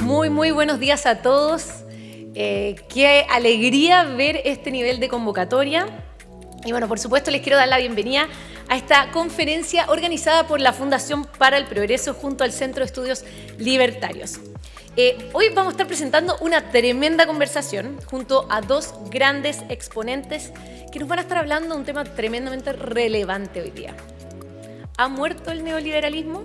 Muy buenos días a todos. Qué alegría ver este nivel de convocatoria. Y bueno, por supuesto les quiero dar la bienvenida a esta conferencia organizada por la Fundación para el Progreso junto al Centro de Estudios Libertarios. Hoy vamos a estar presentando una tremenda conversación junto a dos grandes exponentes que nos van a estar hablando de un tema tremendamente relevante hoy día. ¿Ha muerto el neoliberalismo?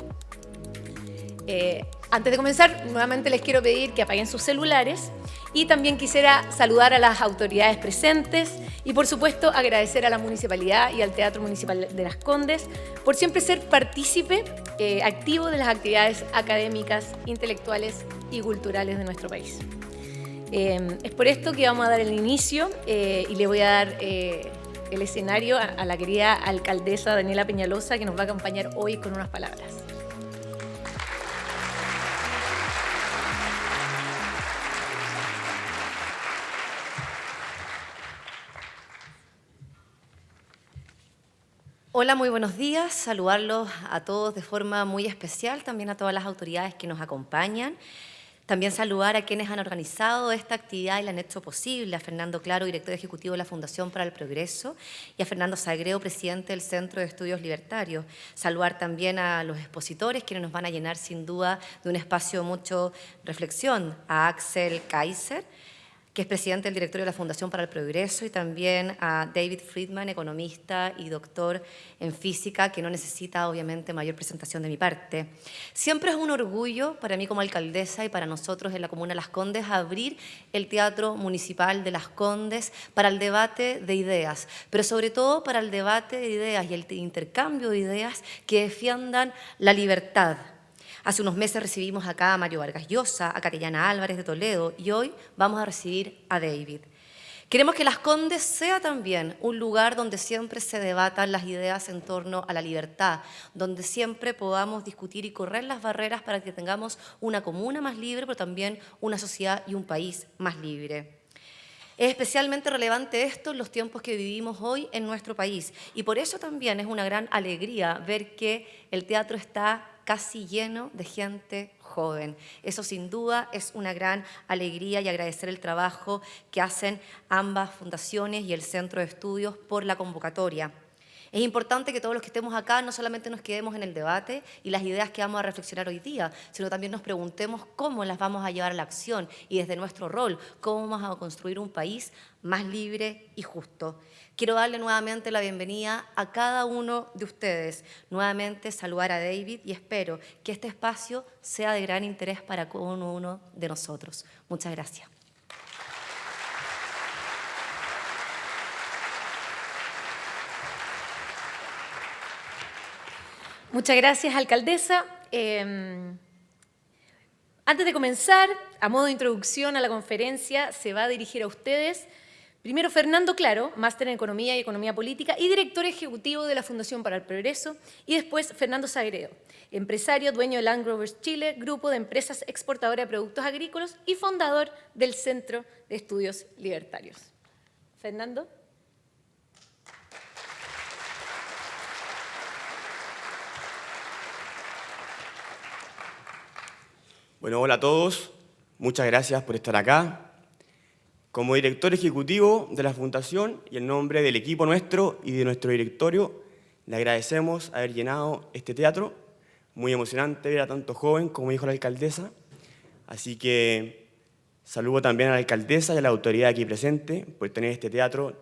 Antes de comenzar, nuevamente les quiero pedir que apaguen sus celulares y también quisiera saludar a las autoridades presentes y, por supuesto, agradecer a la Municipalidad y al Teatro Municipal de Las Condes por siempre ser partícipe activo de las actividades académicas, intelectuales y culturales de nuestro país. Es por esto que vamos a dar el inicio y le voy a dar el escenario a la querida alcaldesa Daniela Peñalosa, que nos va a acompañar hoy con unas palabras. Hola, muy buenos días. Saludarlos a todos de forma muy especial, también a todas las autoridades que nos acompañan. También saludar a quienes han organizado esta actividad y la han hecho posible, a Fernando Claro, director ejecutivo de la Fundación para el Progreso, y a Fernando Sagreo, presidente del Centro de Estudios Libertarios. Saludar también a los expositores, quienes nos van a llenar sin duda de un espacio de mucha reflexión, a Axel Kaiser, que es presidente del directorio de la Fundación para el Progreso, y también a David Friedman, economista y doctor en física, que no necesita obviamente mayor presentación de mi parte. Siempre es un orgullo para mí como alcaldesa y para nosotros en la Comuna de Las Condes abrir el Teatro Municipal de Las Condes para el debate de ideas, pero sobre todo para el debate de ideas y el intercambio de ideas que defiendan la libertad. Hace unos meses recibimos acá a Mario Vargas Llosa, a Catellana Álvarez de Toledo, y hoy vamos a recibir a David. Queremos que Las Condes sea también un lugar donde siempre se debatan las ideas en torno a la libertad, donde siempre podamos discutir y correr las barreras para que tengamos una comuna más libre, pero también una sociedad y un país más libre. Es especialmente relevante esto en los tiempos que vivimos hoy en nuestro país, y por eso también es una gran alegría ver que el teatro está casi lleno de gente joven. Eso sin duda es una gran alegría, y agradecer el trabajo que hacen ambas fundaciones y el Centro de Estudios por la convocatoria. Es importante que todos los que estemos acá no solamente nos quedemos en el debate y las ideas que vamos a reflexionar hoy día, sino también nos preguntemos cómo las vamos a llevar a la acción y desde nuestro rol, cómo vamos a construir un país más libre y justo. Quiero darle nuevamente la bienvenida a cada uno de ustedes, nuevamente saludar a David, y espero que este espacio sea de gran interés para cada uno de nosotros. Muchas gracias. Muchas gracias, alcaldesa. Antes de comenzar, a modo de introducción a la conferencia, se va a dirigir a ustedes primero Fernando Claro, máster en Economía y Economía Política y director ejecutivo de la Fundación para el Progreso, y después Fernando Sagreo, empresario, dueño de Land Growers Chile, grupo de empresas exportadoras de productos agrícolas y fundador del Centro de Estudios Libertarios. Fernando. Bueno, hola a todos. Muchas gracias por estar acá. Como director ejecutivo de la Fundación y en nombre del equipo nuestro y de nuestro directorio, le agradecemos haber llenado este teatro. Muy emocionante ver a tanto joven, como dijo la alcaldesa. Así que saludo también a la alcaldesa y a la autoridad aquí presente por tener este teatro,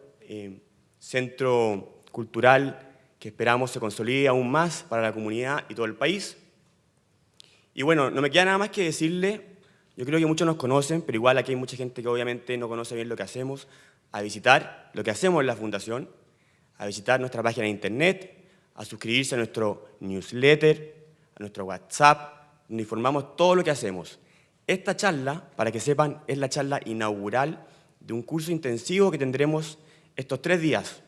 centro cultural que esperamos se consolide aún más para la comunidad y todo el país. Y bueno, no me queda nada más que decirle, yo creo que muchos nos conocen, pero igual aquí hay mucha gente que obviamente no conoce bien lo que hacemos, a visitar lo que hacemos en la Fundación, a visitar nuestra página de internet, a suscribirse a nuestro newsletter, a nuestro WhatsApp, donde informamos todo lo que hacemos. Esta charla, para que sepan, es la charla inaugural de un curso intensivo que tendremos estos 3 días.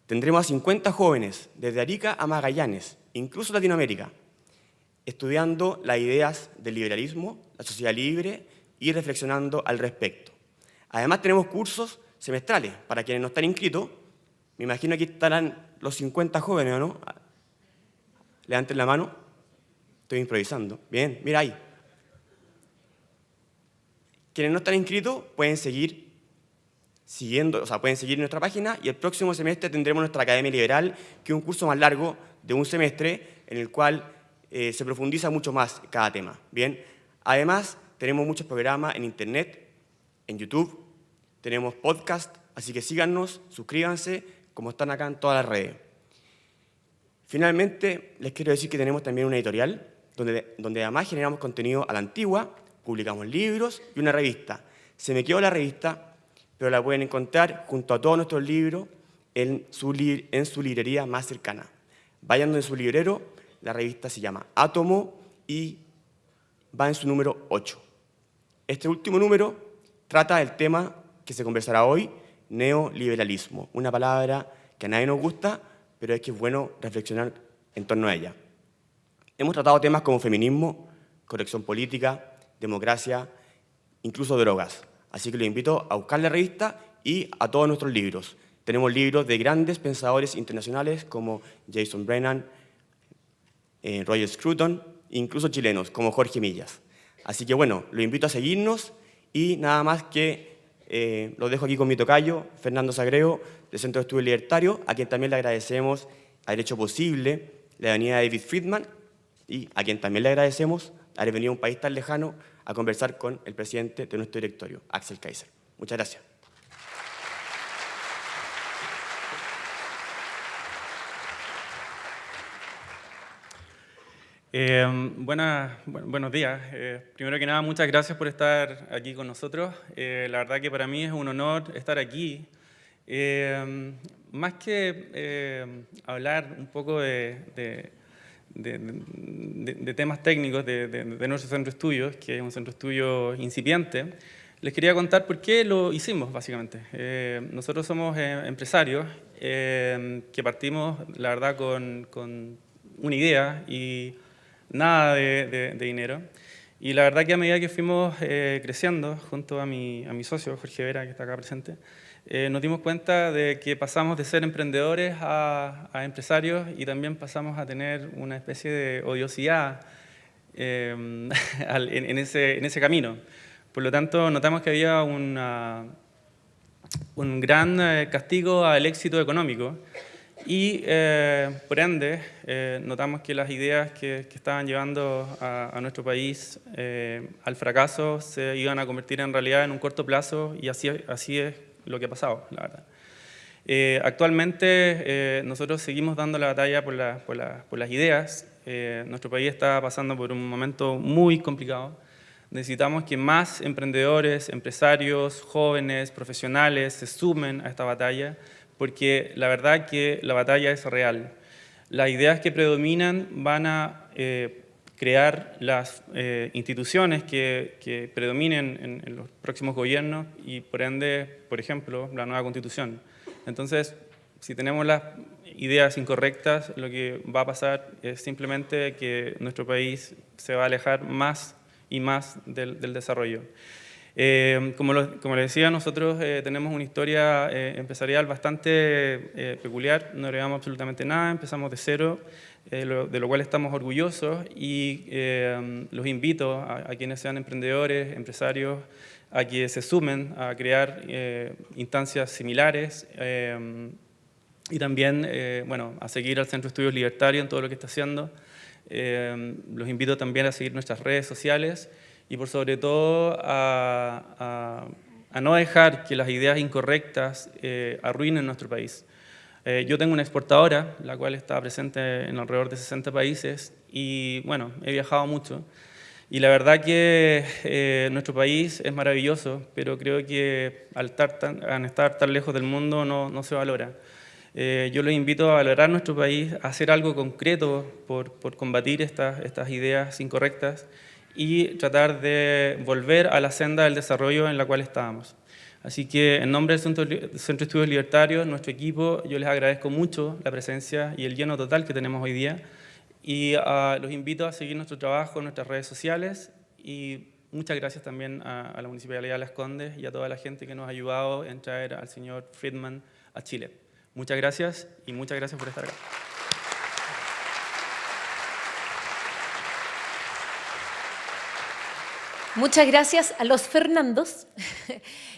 Tendremos a 50 jóvenes, desde Arica a Magallanes, incluso Latinoamérica, estudiando las ideas del liberalismo, la sociedad libre y reflexionando al respecto. Además tenemos cursos semestrales para quienes no están inscritos. Me imagino que estarán los 50 jóvenes, ¿o no? Levanten la mano. Estoy improvisando. Bien, mira ahí. Quienes no están inscritos pueden seguir siguiendo, o sea, pueden seguir nuestra página y el próximo semestre tendremos nuestra Academia Liberal, que es un curso más largo de un semestre en el cual se profundiza mucho más cada tema. Bien, además tenemos muchos programas en internet, en YouTube, tenemos podcast, así que síganos, suscríbanse, como están acá en todas las redes. Finalmente, les quiero decir que tenemos también una editorial, donde además generamos contenido a la antigua, publicamos libros y una revista. Se me quedó la revista, pero la pueden encontrar junto a todos nuestros libros en su librería más cercana. Vayan donde su librero, la revista se llama Átomo y va en su número 8. Este último número trata del tema que se conversará hoy, neoliberalismo, una palabra que a nadie nos gusta, pero es que es bueno reflexionar en torno a ella. Hemos tratado temas como feminismo, corrección política, democracia, incluso drogas. Así que los invito a buscar la revista y a todos nuestros libros. Tenemos libros de grandes pensadores internacionales como Jason Brennan, Roger Scruton, incluso chilenos como Jorge Millas. Así que bueno, los invito a seguirnos y nada más que los dejo aquí con mi tocayo, Fernando Sagreo, del Centro de Estudios Libertarios, a quien también le agradecemos haber hecho posible la venida de David Friedman y a quien también le agradecemos haber venido a un país tan lejano a conversar con el presidente de nuestro directorio, Axel Kaiser. Muchas gracias. Buenos días. Primero que nada, muchas gracias por estar aquí con nosotros. La verdad que para mí es un honor estar aquí. Más que hablar un poco de temas técnicos de nuestro centro de estudios, que es un centro de estudios incipiente, les quería contar por qué lo hicimos, básicamente. Nosotros somos empresarios que partimos, la verdad, con una idea y nada de dinero. Y la verdad que a medida que fuimos creciendo, junto a mi socio, Jorge Vera, que está acá presente, nos dimos cuenta de que pasamos de ser emprendedores a empresarios y también pasamos a tener una especie de odiosidad en ese camino. Por lo tanto, notamos que había un gran castigo al éxito económico y, por ende, notamos que las ideas que estaban llevando a nuestro país al fracaso se iban a convertir en realidad en un corto plazo y así es lo que ha pasado, la verdad. Actualmente nosotros seguimos dando la batalla por las ideas. Nuestro país está pasando por un momento muy complicado. Necesitamos que más emprendedores, empresarios, jóvenes, profesionales se sumen a esta batalla, porque la verdad que la batalla es real. Las ideas que predominan van a crear las instituciones que predominen en los próximos gobiernos y, por ende, por ejemplo, la nueva Constitución. Entonces, si tenemos las ideas incorrectas, lo que va a pasar es simplemente que nuestro país se va a alejar más y más del desarrollo. Como les decía, nosotros tenemos una historia empresarial bastante peculiar, no heredamos absolutamente nada, empezamos de cero, de lo cual estamos orgullosos y los invito a quienes sean emprendedores, empresarios, a que se sumen a crear instancias similares y también a seguir al Centro de Estudios Libertarios en todo lo que está haciendo. Los invito también a seguir nuestras redes sociales y por sobre todo a no dejar que las ideas incorrectas arruinen nuestro país. Yo tengo una exportadora, la cual está presente en alrededor de 60 países y bueno, he viajado mucho. Y la verdad que nuestro país es maravilloso, pero creo que al estar tan lejos del mundo no se valora. Yo les invito a valorar nuestro país, a hacer algo concreto por combatir estas ideas incorrectas y tratar de volver a la senda del desarrollo en la cual estábamos. Así que en nombre del Centro de Estudios Libertarios, nuestro equipo, yo les agradezco mucho la presencia y el lleno total que tenemos hoy día y los invito a seguir nuestro trabajo en nuestras redes sociales y muchas gracias también a la Municipalidad de Las Condes y a toda la gente que nos ha ayudado en traer al señor Friedman a Chile. Muchas gracias y muchas gracias por estar acá. Muchas gracias a los Fernandos.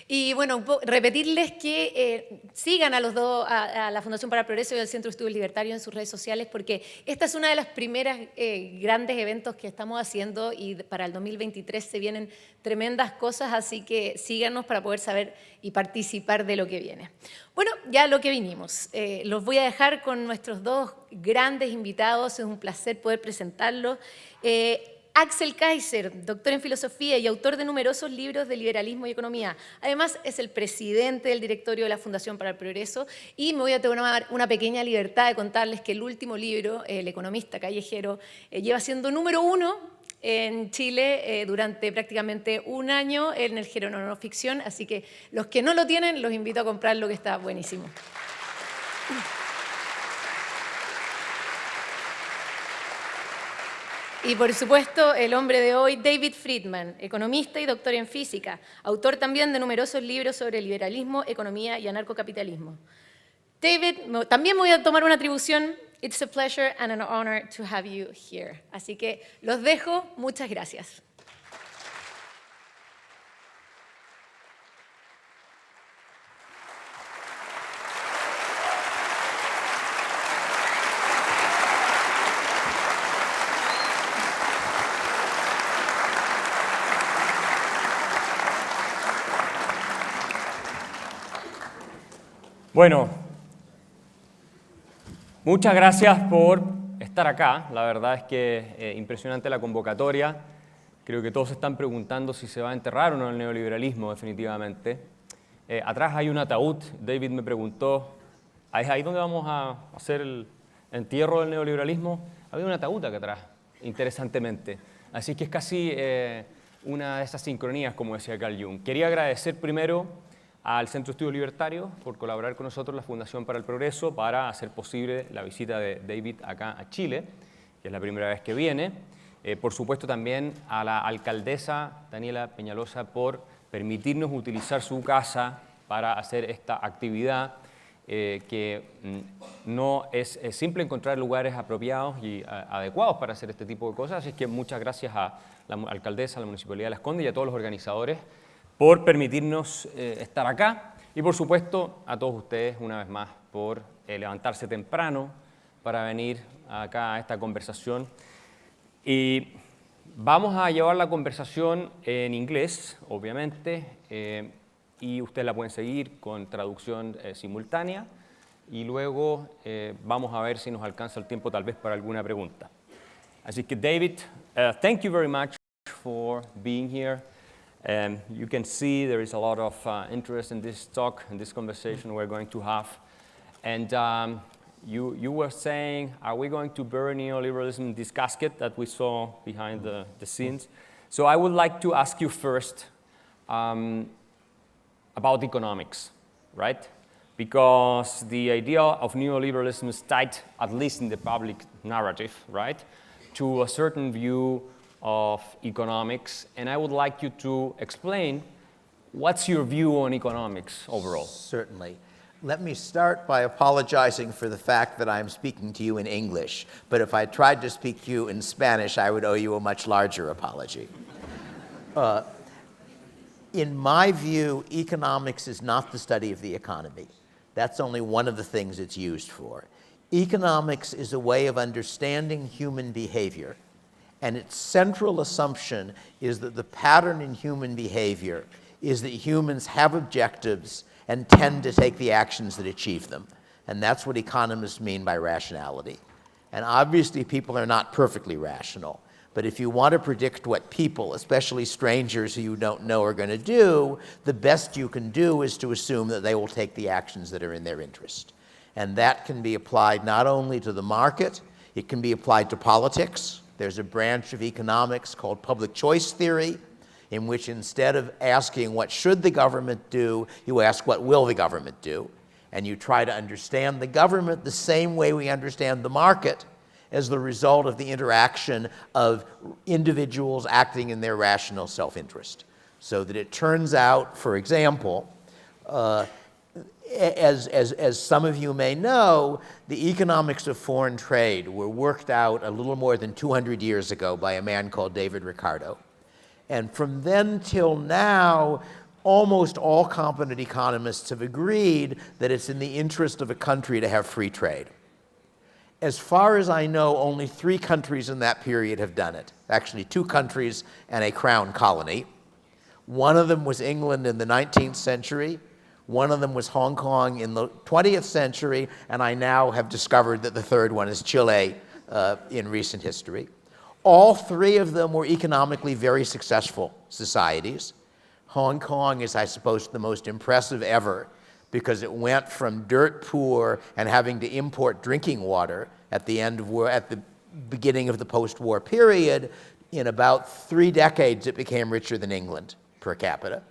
Y bueno, repetirles que sigan a los dos, a la Fundación para el Progreso y al Centro de Estudios Libertarios en sus redes sociales, porque esta es una de las primeras grandes eventos que estamos haciendo y para el 2023 se vienen tremendas cosas, así que síganos para poder saber y participar de lo que viene. Bueno, ya lo que vinimos. Los voy a dejar con nuestros dos grandes invitados, es un placer poder presentarlos. Axel Kaiser, doctor en filosofía y autor de numerosos libros de liberalismo y economía. Además, es el presidente del directorio de la Fundación para el Progreso y me voy a tomar una pequeña libertad de contarles que el último libro, El economista callejero, lleva siendo número 1 en Chile durante prácticamente un año en el género no ficción, así que los que no lo tienen, los invito a comprarlo, que está buenísimo. Y por supuesto, el hombre de hoy, David Friedman, economista y doctor en física, autor también de numerosos libros sobre liberalismo, economía y anarcocapitalismo. David, también me voy a tomar una atribución. It's a pleasure and an honor to have you here. Así que los dejo. Muchas gracias. Bueno, muchas gracias por estar acá. La verdad es que impresionante la convocatoria. Creo que todos se están preguntando si se va a enterrar o no el neoliberalismo, definitivamente. Atrás hay un ataúd. David me preguntó, ¿es ahí donde vamos a hacer el entierro del neoliberalismo? Había un ataúd acá atrás, interesantemente. Así que es casi una de esas sincronías, como decía Carl Jung. Quería agradecer primero al Centro de Estudios Libertarios por colaborar con nosotros, la Fundación para el Progreso, para hacer posible la visita de David acá a Chile, que es la primera vez que viene. Por supuesto también a la alcaldesa Daniela Peñalosa por permitirnos utilizar su casa para hacer esta actividad que no es simple encontrar lugares apropiados y adecuados para hacer este tipo de cosas. Así que muchas gracias a la alcaldesa, a la Municipalidad de Las Condes y a todos los organizadores por permitirnos estar acá y por supuesto a todos ustedes una vez más por levantarse temprano para venir acá a esta conversación. Y vamos a llevar la conversación en inglés, obviamente, y ustedes la pueden seguir con traducción simultánea y luego vamos a ver si nos alcanza el tiempo tal vez para alguna pregunta. Así que David, thank you very much for being here. You can see there is a lot of interest in this talk, in this conversation we're going to have. And you were saying, are we going to bury neoliberalism in this casket that we saw behind the scenes? So I would like to ask you first about economics, right? Because the idea of neoliberalism is tied, at least in the public narrative, right, to a certain view of economics, and I would like you to explain what's your view on economics overall. Certainly. Let me start by apologizing for the fact that I'm speaking to you in English, but if I tried to speak to you in Spanish, I would owe you a much larger apology. In my view, economics is not the study of the economy. That's only one of the things it's used for. Economics is a way of understanding human behavior. And its central assumption is that the pattern in human behavior is that humans have objectives and tend to take the actions that achieve them. And that's what economists mean by rationality. And obviously people are not perfectly rational. But if you want to predict what people, especially strangers who you don't know, are going to do, the best you can do is to assume that they will take the actions that are in their interest. And that can be applied not only to the market, it can be applied to politics. There's a branch of economics called public choice theory, in which instead of asking what should the government do, you ask what will the government do. And you try to understand the government the same way we understand the market, as the result of the interaction of individuals acting in their rational self-interest. So that it turns out, for example, as some of you may know, the economics of foreign trade were worked out a little more than 200 years ago by a man called David Ricardo. And from then till now, almost all competent economists have agreed that it's in the interest of a country to have free trade. As far as I know, only 3 countries in that period have done it. Actually, 2 countries and a crown colony. One of them was England in the 19th century. One of them was Hong Kong in the 20th century. And I now have discovered that the third one is Chile in recent history. All 3 of them were economically very successful societies. Hong Kong is, I suppose, the most impressive ever, because it went from dirt poor and having to import drinking water at the beginning of the post-war period. In about 3 decades, it became richer than England per capita.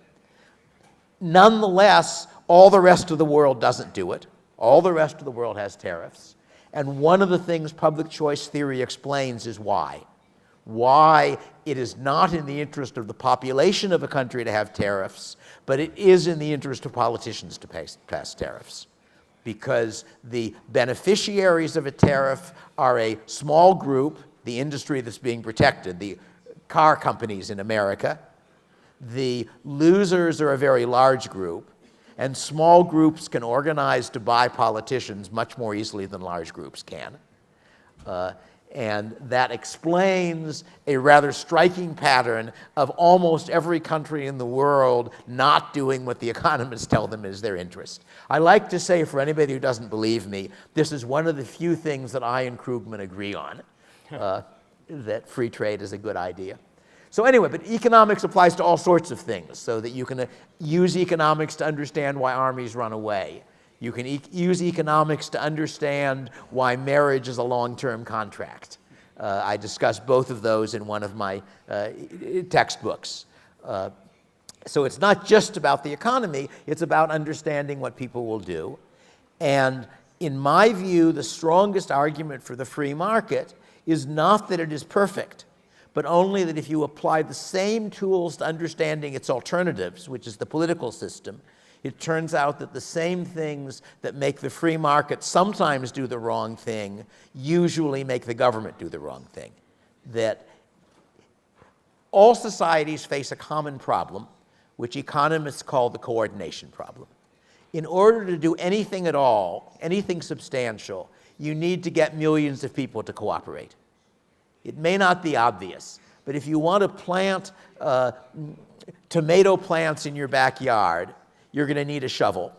Nonetheless, all the rest of the world doesn't do it. All the rest of the world has tariffs. And one of the things public choice theory explains is why. Why it is not in the interest of the population of a country to have tariffs, but it is in the interest of politicians to pass tariffs. Because the beneficiaries of a tariff are a small group, the industry that's being protected, the car companies in America. The losers are a very large group, and small groups can organize to buy politicians much more easily than large groups can. And that explains a rather striking pattern of almost every country in the world not doing what the economists tell them is their interest. I like to say, for anybody who doesn't believe me, this is one of the few things that I and Krugman agree on, that free trade is a good idea. So anyway, but economics applies to all sorts of things, so that you can use economics to understand why armies run away. You can use economics to understand why marriage is a long-term contract. I discuss both of those in one of my textbooks. So it's not just about the economy, it's about understanding what people will do. And in my view, the strongest argument for the free market is not that it is perfect, but only that if you apply the same tools to understanding its alternatives, which is the political system, it turns out that the same things that make the free market sometimes do the wrong thing usually make the government do the wrong thing. That all societies face a common problem, which economists call the coordination problem. In order to do anything at all, anything substantial, you need to get millions of people to cooperate. It may not be obvious, but if you want to plant tomato plants in your backyard, you're going to need a shovel.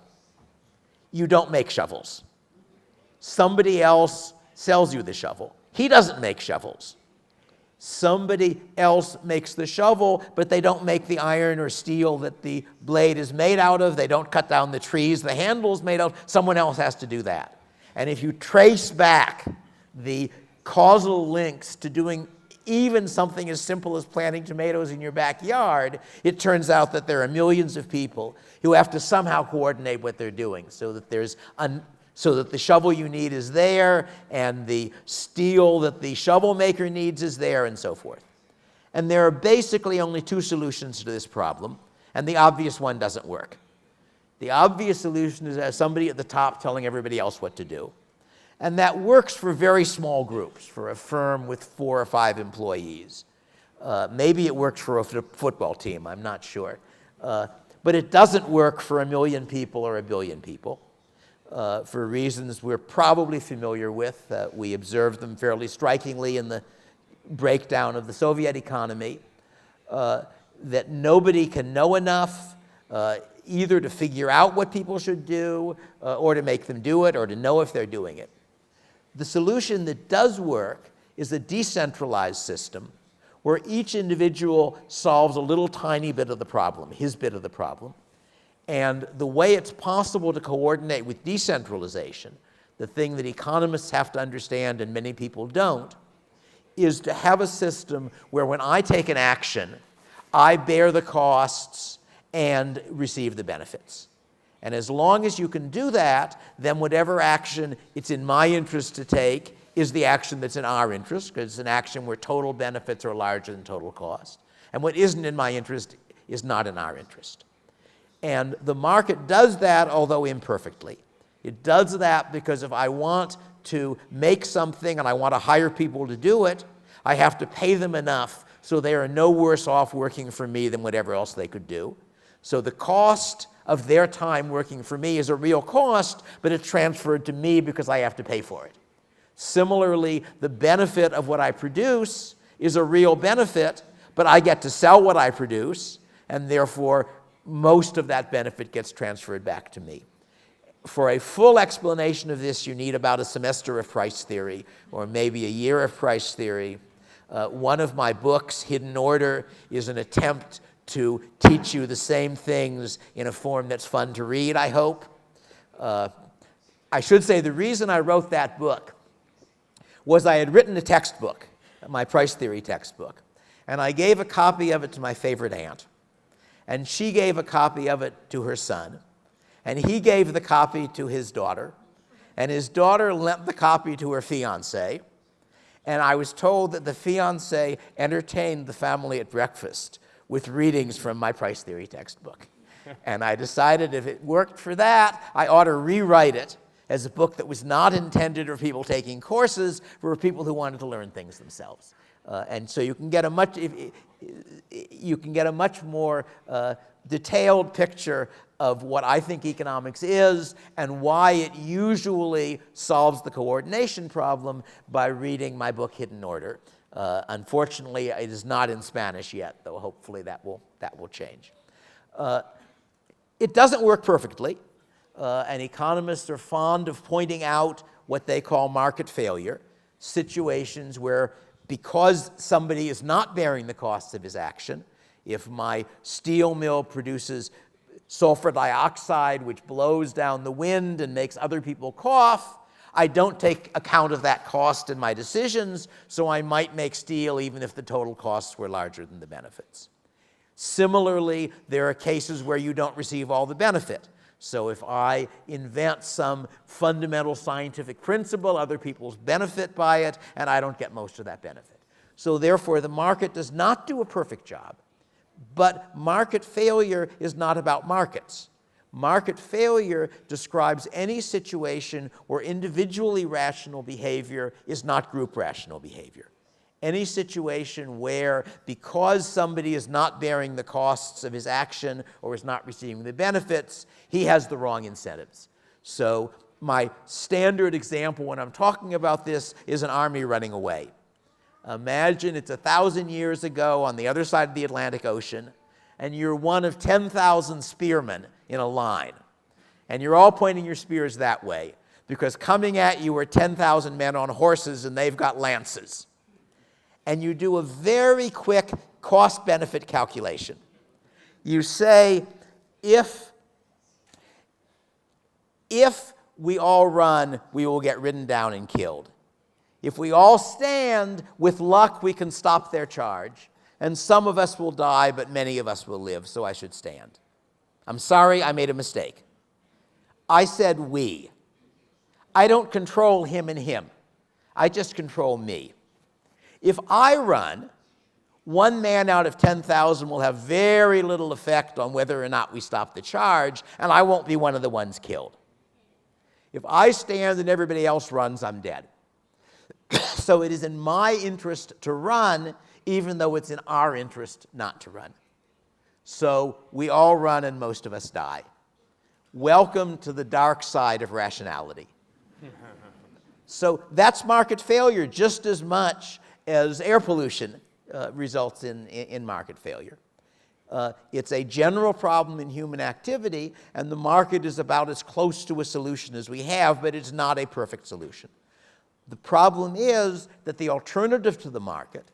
You don't make shovels. Somebody else sells you the shovel. He doesn't make shovels. Somebody else makes the shovel, but they don't make the iron or steel that the blade is made out of. They don't cut down the trees the handle's made out of. Someone else has to do that. And if you trace back the causal links to doing even something as simple as planting tomatoes in your backyard, it turns out that there are millions of people who have to somehow coordinate what they're doing, so that the shovel you need is there, and the steel that the shovel maker needs is there, and so forth. And there are basically only 2 solutions to this problem, and the obvious one doesn't work. The obvious solution is somebody at the top telling everybody else what to do. And that works for very small groups, for a firm with 4 or 5 employees. Maybe it works for a football team, I'm not sure. But it doesn't work for 1 million people or 1 billion people, for reasons we're probably familiar with. We observed them fairly strikingly in the breakdown of the Soviet economy, that nobody can know enough either to figure out what people should do, or to make them do it, or to know if they're doing it. The solution that does work is a decentralized system where each individual solves a little tiny bit of the problem, his bit of the problem. And the way it's possible to coordinate with decentralization, the thing that economists have to understand and many people don't, is to have a system where when I take an action, I bear the costs and receive the benefits. And as long as you can do that, then whatever action it's in my interest to take is the action that's in our interest, because it's an action where total benefits are larger than total cost. And what isn't in my interest is not in our interest. And the market does that, although imperfectly. It does that because if I want to make something and I want to hire people to do it, I have to pay them enough so they are no worse off working for me than whatever else they could do. So the cost of their time working for me is a real cost, but it's transferred to me because I have to pay for it. Similarly, the benefit of what I produce is a real benefit, but I get to sell what I produce, and therefore most of that benefit gets transferred back to me. For a full explanation of this, you need about a semester of price theory, or maybe a year of price theory. One of my books, Hidden Order, is an attempt to teach you the same things in a form that's fun to read, I hope. I should say the reason I wrote that book was I had written a textbook, my price theory textbook, and I gave a copy of it to my favorite aunt. And she gave a copy of it to her son. And he gave the copy to his daughter. And his daughter lent the copy to her fiancé. And I was told that the fiancé entertained the family at breakfast with readings from my price theory textbook. And I decided if it worked for that, I ought to rewrite it as a book that was not intended for people taking courses, for people who wanted to learn things themselves. And so you can get a much more detailed picture of what I think economics is and why it usually solves the coordination problem by reading my book Hidden Order. Unfortunately, it is not in Spanish yet, though hopefully that will change. It doesn't work perfectly, and economists are fond of pointing out what they call market failure, situations where because somebody is not bearing the costs of his action, if my steel mill produces sulfur dioxide, which blows down the wind and makes other people cough, I don't take account of that cost in my decisions, so I might make steel even if the total costs were larger than the benefits. Similarly, there are cases where you don't receive all the benefit. So if I invent some fundamental scientific principle, other people benefit by it, and I don't get most of that benefit. So therefore, the market does not do a perfect job. But market failure is not about markets. Market failure describes any situation where individually rational behavior is not group rational behavior. Any situation where, because somebody is not bearing the costs of his action or is not receiving the benefits, he has the wrong incentives. So my standard example when I'm talking about this is an army running away. Imagine it's 1,000 years ago on the other side of the Atlantic Ocean, and you're one of 10,000 spearmen in a line. And you're all pointing your spears that way, because coming at you are 10,000 men on horses, and they've got lances. And you do a very quick cost-benefit calculation. You say, if we all run, we will get ridden down and killed. If we all stand, with luck, we can stop their charge. And some of us will die, but many of us will live, so I should stand. I'm sorry, I made a mistake. I said we. I don't control him and him. I just control me. If I run, one man out of 10,000 will have very little effect on whether or not we stop the charge, and I won't be one of the ones killed. If I stand and everybody else runs, I'm dead. So it is in my interest to run, even though it's in our interest not to run. So we all run and most of us die. Welcome to the dark side of rationality. So that's market failure just as much as air pollution results in market failure. It's a general problem in human activity, and the market is about as close to a solution as we have, but it's not a perfect solution. The problem is that the alternative to the market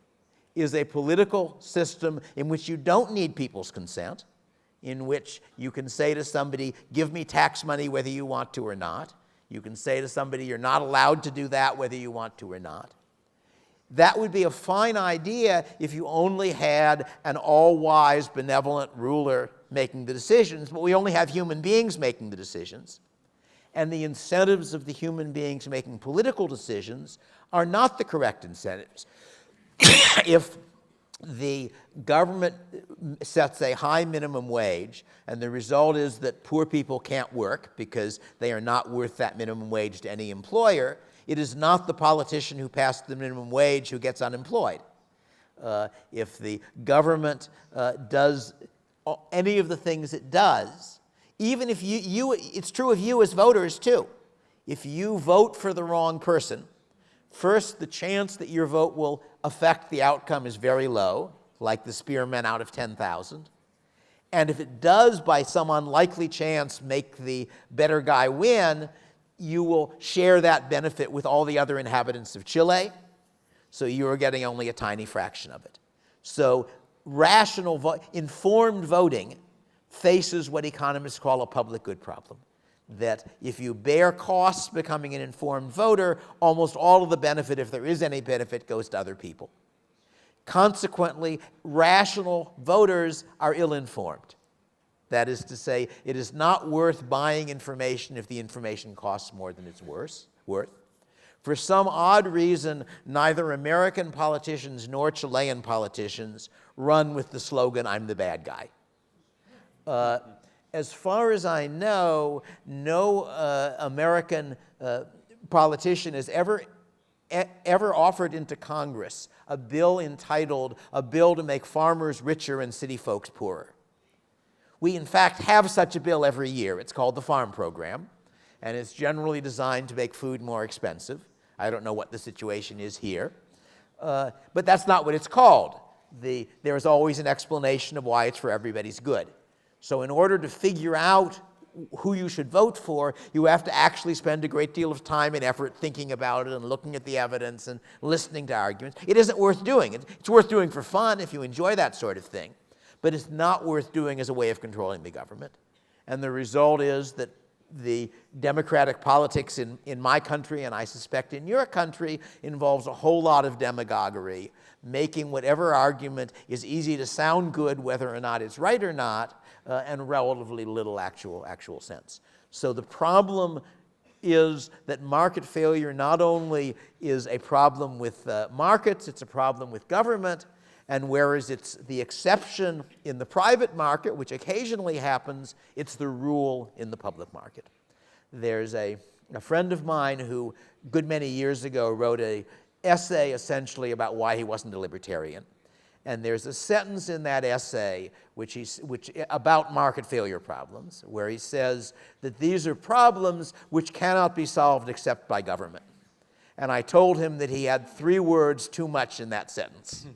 is a political system in which you don't need people's consent, in which you can say to somebody, give me tax money whether you want to or not. You can say to somebody, you're not allowed to do that whether you want to or not. That would be a fine idea if you only had an all-wise, benevolent ruler making the decisions, but we only have human beings making the decisions. And the incentives of the human beings making political decisions are not the correct incentives. If the government sets a high minimum wage, and the result is that poor people can't work because they are not worth that minimum wage to any employer, it is not the politician who passed the minimum wage who gets unemployed. If the government does any of the things it does, even if it's true of you as voters too. If you vote for the wrong person, first, the chance that your vote will affect the outcome is very low, like the Spearmen out of 10,000. And if it does, by some unlikely chance, make the better guy win, you will share that benefit with all the other inhabitants of Chile, so you are getting only a tiny fraction of it. So informed voting faces what economists call a public good problem. That if you bear costs becoming an informed voter, almost all of the benefit, if there is any benefit, goes to other people. Consequently, rational voters are ill-informed. That is to say, it is not worth buying information if the information costs more than it's worth. For some odd reason, neither American politicians nor Chilean politicians run with the slogan, "I'm the bad guy." As far as I know, no American politician has ever offered into Congress a bill entitled "A Bill to Make Farmers Richer and City Folks Poorer." We, in fact, have such a bill every year. It's called the Farm Program, and it's generally designed to make food more expensive. I don't know what the situation is here, but that's not what it's called. There is always an explanation of why it's for everybody's good. So in order to figure out who you should vote for, you have to actually spend a great deal of time and effort thinking about it and looking at the evidence and listening to arguments. It isn't worth doing. It's worth doing for fun if you enjoy that sort of thing, but it's not worth doing as a way of controlling the government. And the result is that the democratic politics in my country, and I suspect in your country, involves a whole lot of demagoguery, making whatever argument is easy to sound good, whether or not it's right or not, and relatively little actual sense. So the problem is that market failure not only is a problem with markets, it's a problem with government, and whereas it's the exception in the private market, which occasionally happens, it's the rule in the public market. There's a friend of mine who, a good many years ago, wrote an essay essentially about why he wasn't a libertarian. And there's a sentence in that essay about market failure problems, where he says that these are problems which cannot be solved except by government. And I told him that he had 3 words too much in that sentence.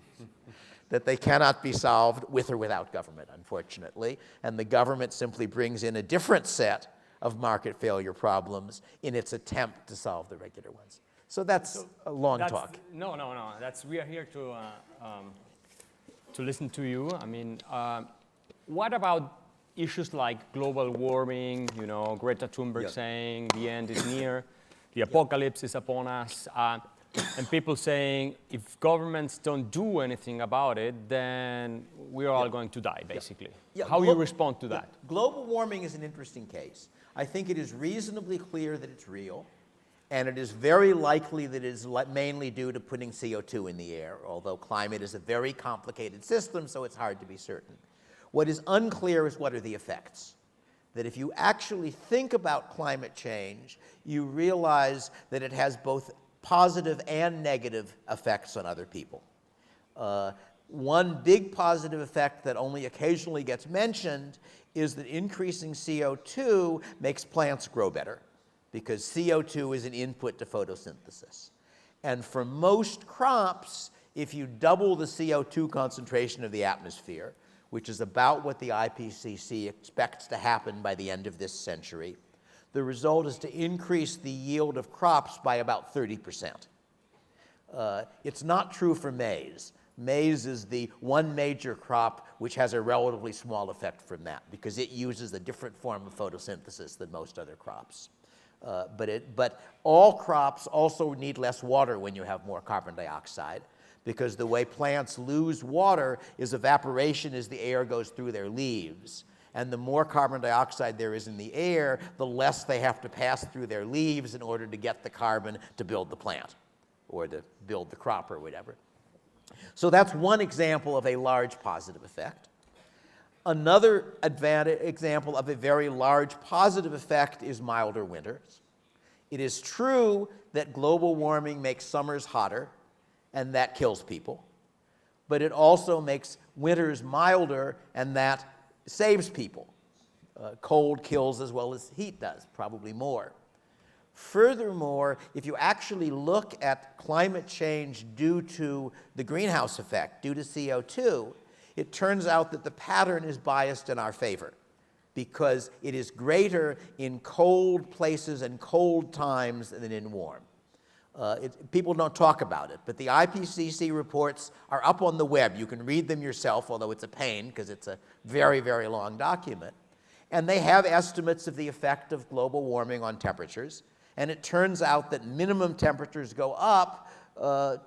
That they cannot be solved with or without government, unfortunately. And the government simply brings in a different set of market failure problems in its attempt to solve the regular ones. So that's a long talk. No. We are here to listen to you. I mean, what about issues like global warming, Greta Thunberg saying the end is near, the apocalypse is upon us, and people saying if governments don't do anything about it, then we're all going to die, basically. How do you respond to that? Global warming is an interesting case. I think it is reasonably clear that it's real, and it is very likely that it is mainly due to putting CO2 in the air, although climate is a very complicated system, so it's hard to be certain. What is unclear is what are the effects. That if you actually think about climate change, you realize that it has both positive and negative effects on other people. One big positive effect that only occasionally gets mentioned is that increasing CO2 makes plants grow better, because CO2 is an input to photosynthesis. And for most crops, if you double the CO2 concentration of the atmosphere, which is about what the IPCC expects to happen by the end of this century, the result is to increase the yield of crops by about 30%. It's not true for maize. Maize is the one major crop which has a relatively small effect from that, because it uses a different form of photosynthesis than most other crops. But all crops also need less water when you have more carbon dioxide, because the way plants lose water is evaporation as the air goes through their leaves. And the more carbon dioxide there is in the air, the less they have to pass through their leaves in order to get the carbon to build the plant or to build the crop or whatever. So that's one example of a large positive effect. Another example of a very large positive effect is milder winters. It is true that global warming makes summers hotter, and that kills people. But it also makes winters milder, and that saves people. Cold kills as well as heat does, probably more. Furthermore, if you actually look at climate change due to the greenhouse effect, due to CO2, it turns out that the pattern is biased in our favor because it is greater in cold places and cold times than in warm. People don't talk about it, but the IPCC reports are up on the web. You can read them yourself, although it's a pain because it's a very, very long document. And they have estimates of the effect of global warming on temperatures. And it turns out that minimum temperatures go up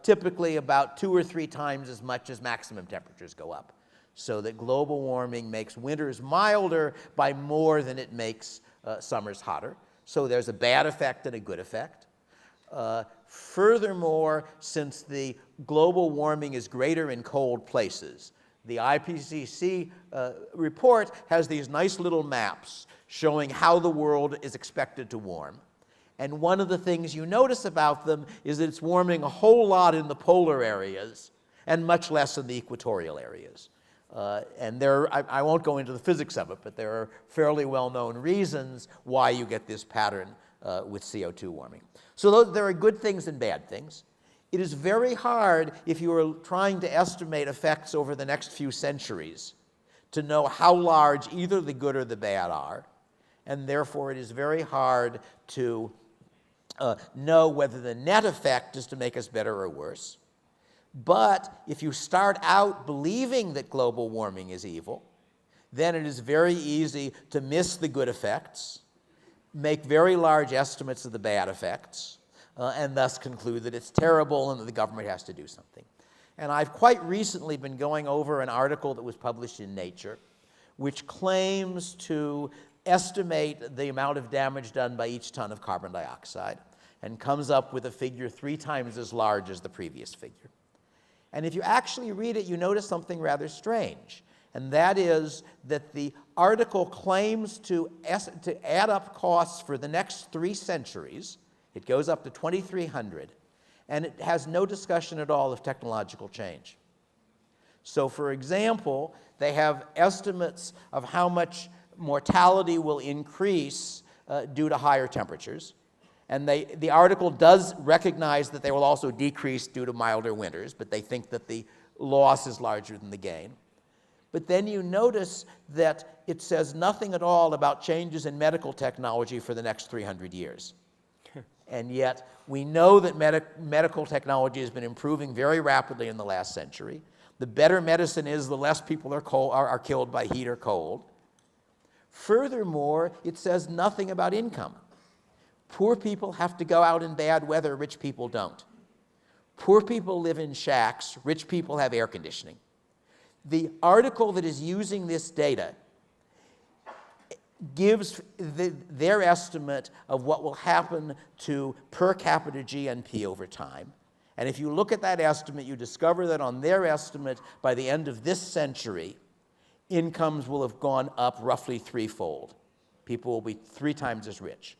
typically about 2 or 3 times as much as maximum temperatures go up. So that global warming makes winters milder by more than it makes summers hotter. So there's a bad effect and a good effect. Furthermore, since the global warming is greater in cold places, the IPCC report has these nice little maps showing how the world is expected to warm. And one of the things you notice about them is that it's warming a whole lot in the polar areas and much less in the equatorial areas. And I won't go into the physics of it, but there are fairly well-known reasons why you get this pattern with CO2 warming. So there are good things and bad things. It is very hard, if you are trying to estimate effects over the next few centuries, to know how large either the good or the bad are. And therefore, it is very hard to know whether the net effect is to make us better or worse. But if you start out believing that global warming is evil, then it is very easy to miss the good effects, make very large estimates of the bad effects, and thus conclude that it's terrible and that the government has to do something. And I've quite recently been going over an article that was published in Nature, which claims to estimate the amount of damage done by each ton of carbon dioxide, and comes up with a figure 3 times as large as the previous figure. And if you actually read it, you notice something rather strange, and that is that the article claims to add up costs for the next 3 centuries. It goes up to 2300, and it has no discussion at all of technological change. So, for example, they have estimates of how much mortality will increase due to higher temperatures. And the article does recognize that they will also decrease due to milder winters, but they think that the loss is larger than the gain. But then you notice that it says nothing at all about changes in medical technology for the next 300 years. And yet, we know that medical technology has been improving very rapidly in the last century. The better medicine is, the less people are killed by heat or cold. Furthermore, it says nothing about income. Poor people have to go out in bad weather, rich people don't. Poor people live in shacks, rich people have air conditioning. The article that is using this data gives their estimate of what will happen to per capita GNP over time. And if you look at that estimate, you discover that on their estimate, by the end of this century, incomes will have gone up roughly 3-fold. People will be 3 times as rich.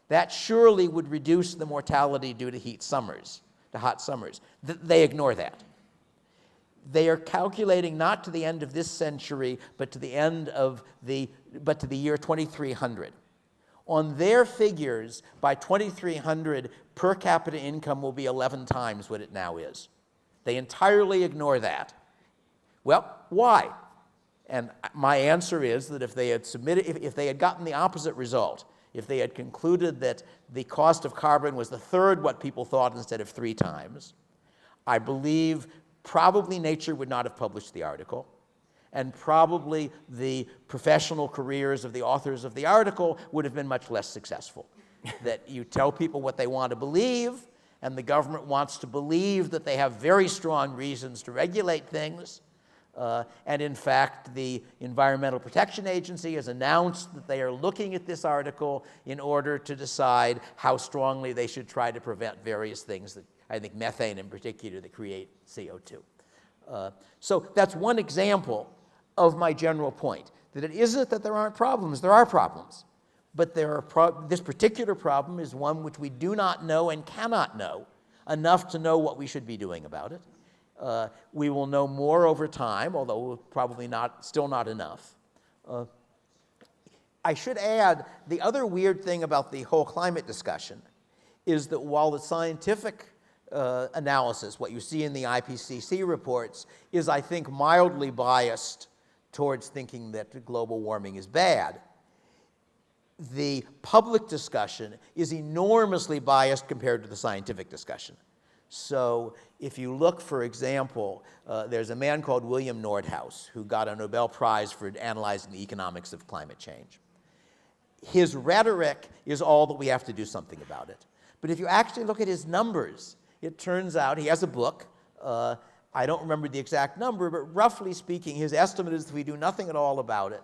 That surely would reduce the mortality due to hot summers. They ignore that. They are calculating not to the end of this century, but to the year 2300. On their figures, by 2300, per capita income will be 11 times what it now is. They entirely ignore that. Well, why? And my answer is that if they had gotten the opposite result, if they had concluded that the cost of carbon was 1/3 what people thought instead of 3 times, I believe probably Nature would not have published the article, and probably the professional careers of the authors of the article would have been much less successful. That you tell people what they want to believe, and the government wants to believe that they have very strong reasons to regulate things. And in fact, the Environmental Protection Agency has announced that they are looking at this article in order to decide how strongly they should try to prevent various things that I think methane in particular, that create CO2. So that's one example of my general point, that it isn't that there aren't problems, there are problems. But this particular problem is one which we do not know and cannot know enough to know what we should be doing about it. We will know more over time, although probably still not enough. I should add, the other weird thing about the whole climate discussion is that while the scientific analysis, what you see in the IPCC reports, is, I think, mildly biased towards thinking that global warming is bad, the public discussion is enormously biased compared to the scientific discussion. So if you look, for example, there's a man called William Nordhaus who got a Nobel Prize for analyzing the economics of climate change. His rhetoric is all that we have to do something about it. But if you actually look at his numbers, it turns out he has a book. I don't remember the exact number, but roughly speaking, his estimate is if we do nothing at all about it,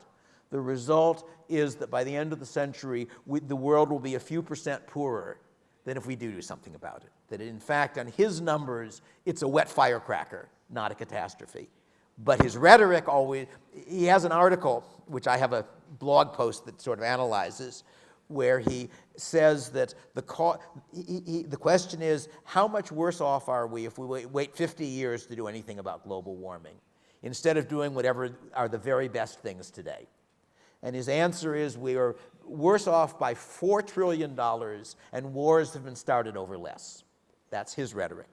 the result is that by the end of the century, the world will be a few percent poorer than if we do something about it. That in fact, on his numbers, it's a wet firecracker, not a catastrophe. But his rhetoric always, he has an article, which I have a blog post that sort of analyzes, where he says that the question is, how much worse off are we if we wait 50 years to do anything about global warming, instead of doing whatever are the very best things today? And his answer is, we are worse off by $4 trillion, and wars have been started over less. That's his rhetoric.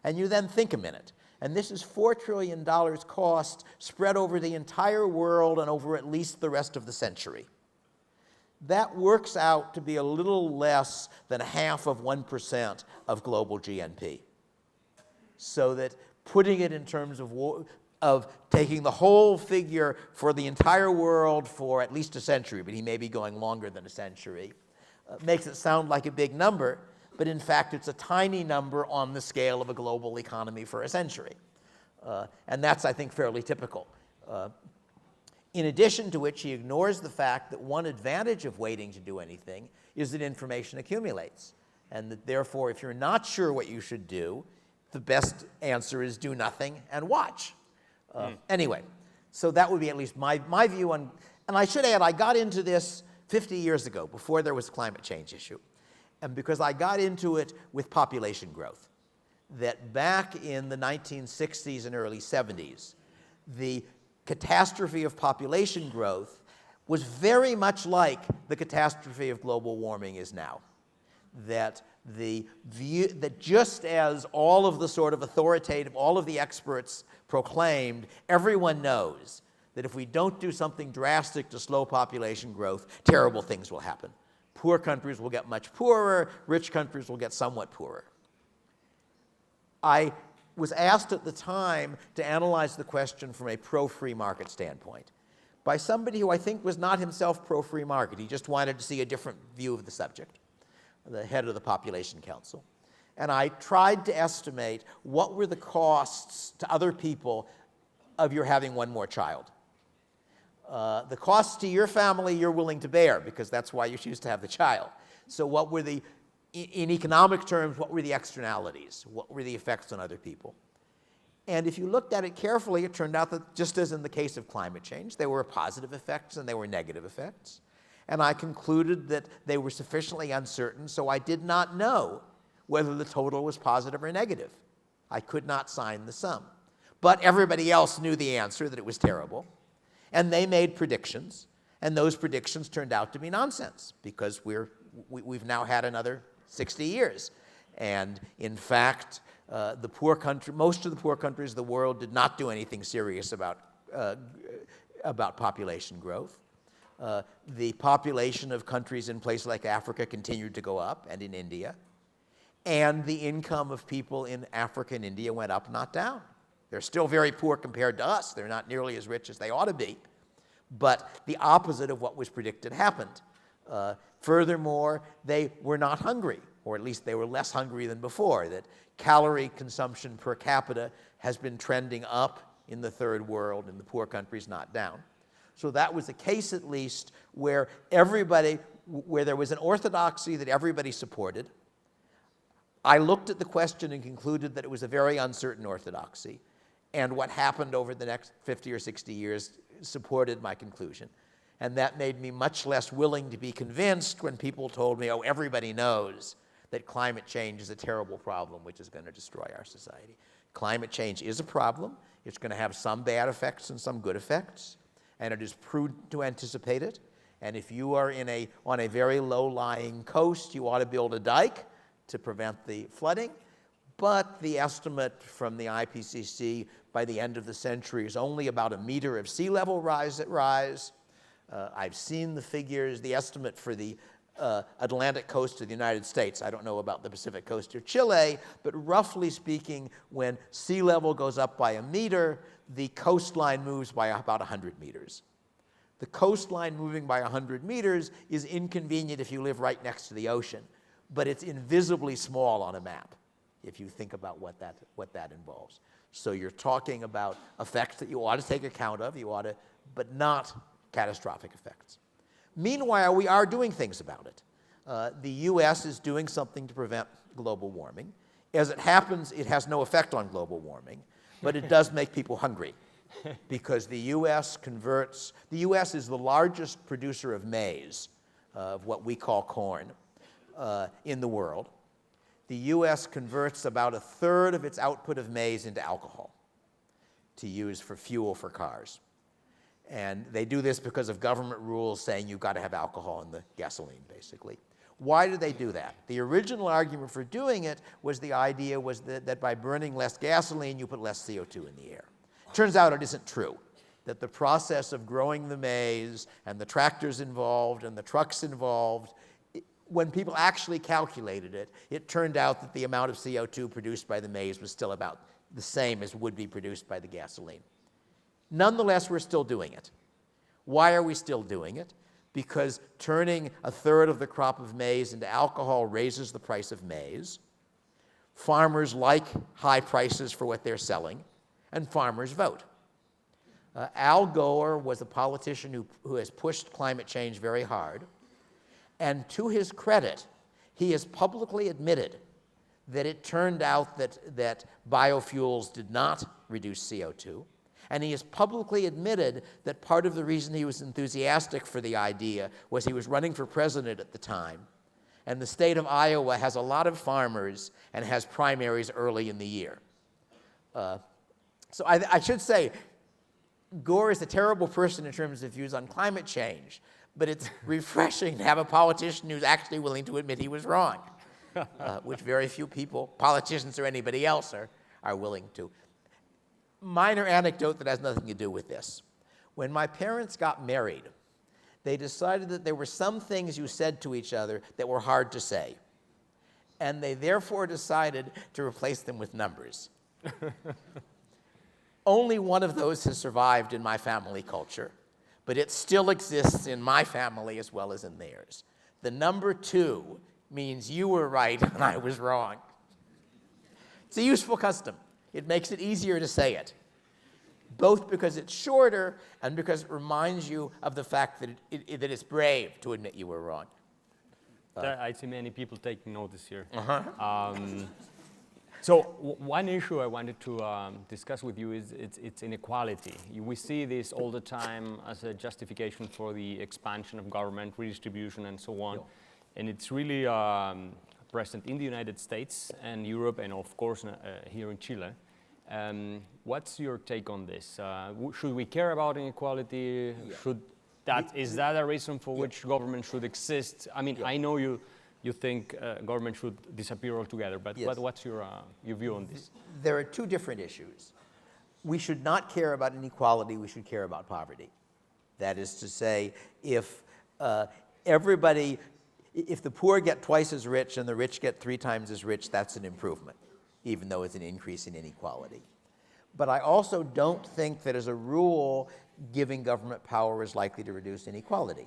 And you then think a minute, and this is $4 trillion cost spread over the entire world and over at least the rest of the century. That works out to be a little less than 0.5% of global GNP. So that putting it in terms of taking the whole figure for the entire world for at least a century, but he may be going longer than a century, makes it sound like a big number, but in fact it's a tiny number on the scale of a global economy for a century. And that's, I think, fairly typical. In addition to which, he ignores the fact that one advantage of waiting to do anything is that information accumulates, and that therefore, if you're not sure what you should do, the best answer is do nothing and watch. Anyway, so that would be at least my view on, and I should add, I got into this 50 years ago, before there was a climate change issue, and because I got into it with population growth, that back in the 1960s and early 70s, the catastrophe of population growth was very much like the catastrophe of global warming is now. That just as all of the sort of authoritative, all of the experts proclaimed, everyone knows that if we don't do something drastic to slow population growth, terrible things will happen. Poor countries will get much poorer, rich countries will get somewhat poorer. I was asked at the time to analyze the question from a pro-free market standpoint by somebody who I think was not himself pro-free market. He just wanted to see a different view of the subject, the head of the Population Council. And I tried to estimate what were the costs to other people of your having one more child. The costs to your family you're willing to bear, because that's why you choose to have the child. So what were the, in economic terms, what were the externalities? What were the effects on other people? And if you looked at it carefully, it turned out that just as in the case of climate change, there were positive effects and there were negative effects. And I concluded that they were sufficiently uncertain, so I did not know whether the total was positive or negative. I could not sign the sum. But everybody else knew the answer, that it was terrible. And they made predictions, and those predictions turned out to be nonsense, because we've now had another 60 years. And in fact, most of the poor countries of the world did not do anything serious about population growth. The population of countries in places like Africa continued to go up, and in India. And the income of people in Africa and India went up, not down. They're still very poor compared to us. They're not nearly as rich as they ought to be. But the opposite of what was predicted happened. Furthermore, they were not hungry, or at least they were less hungry than before. That calorie consumption per capita has been trending up in the third world, in the poor countries, not down. So that was a case, at least, where there was an orthodoxy that everybody supported, I looked at the question and concluded that it was a very uncertain orthodoxy, and what happened over the next 50 or 60 years supported my conclusion. And that made me much less willing to be convinced when people told me, oh, everybody knows that climate change is a terrible problem which is going to destroy our society. Climate change is a problem. It's going to have some bad effects and some good effects, and it is prudent to anticipate it. And if you are on a very low-lying coast, you ought to build a dike to prevent the flooding. But the estimate from the IPCC by the end of the century is only about 1 meter of sea level rise. I've seen the figures. The estimate for the Atlantic coast of the United States, I don't know about the Pacific coast of Chile, but roughly speaking, when sea level goes up by 1 meter, the coastline moves by about 100 meters. The coastline moving by 100 meters is inconvenient if you live right next to the ocean, but it's invisibly small on a map if you think about what that involves. So you're talking about effects that you ought to take account of, but not catastrophic effects. Meanwhile, we are doing things about it. The US is doing something to prevent global warming. As it happens, it has no effect on global warming, but it does make people hungry because the US is the largest producer of maize, of what we call corn, in the world. The US converts about 1/3 of its output of maize into alcohol to use for fuel for cars. And they do this because of government rules saying you've got to have alcohol in the gasoline, basically. Why do they do that? The original argument for doing it was that by burning less gasoline, you put less CO2 in the air. Turns out it isn't true, that the process of growing the maize and the tractors involved and the trucks involved, when people actually calculated it, it turned out that the amount of CO2 produced by the maize was still about the same as would be produced by the gasoline. Nonetheless, we're still doing it. Why are we still doing it? Because turning 1/3 of the crop of maize into alcohol raises the price of maize. Farmers like high prices for what they're selling, and farmers vote. Al Gore was a politician who has pushed climate change very hard, and to his credit, he has publicly admitted that it turned out that biofuels did not reduce CO2. And he has publicly admitted that part of the reason he was enthusiastic for the idea was he was running for president at the time. And the state of Iowa has a lot of farmers and has primaries early in the year. So I should say, Gore is a terrible person in terms of views on climate change, but it's refreshing to have a politician who's actually willing to admit he was wrong, which very few people, politicians or anybody else, are willing to. Minor anecdote that has nothing to do with this. When my parents got married, they decided that there were some things you said to each other that were hard to say. And they therefore decided to replace them with numbers. Only one of those has survived in my family culture, but it still exists in my family as well as in theirs. The number 2 means you were right and I was wrong. It's a useful custom. It makes it easier to say it, both because it's shorter and because it reminds you of the fact that it's brave to admit you were wrong. I see many people taking notice here. So one issue I wanted to discuss with you is it's inequality. We see this all the time as a justification for the expansion of government, redistribution, and so on. And it's really present in the United States and Europe, and of course here in Chile. What's your take on this? Should we care about inequality? Is that a reason for which government should exist? I mean, I know you think government should disappear altogether, but what's your view on this? There are two different issues. We should not care about inequality, we should care about poverty. That is to say, if the poor get twice as rich and the rich get 3 times as rich, that's an improvement, even though it's an increase in inequality. But I also don't think that as a rule, giving government power is likely to reduce inequality.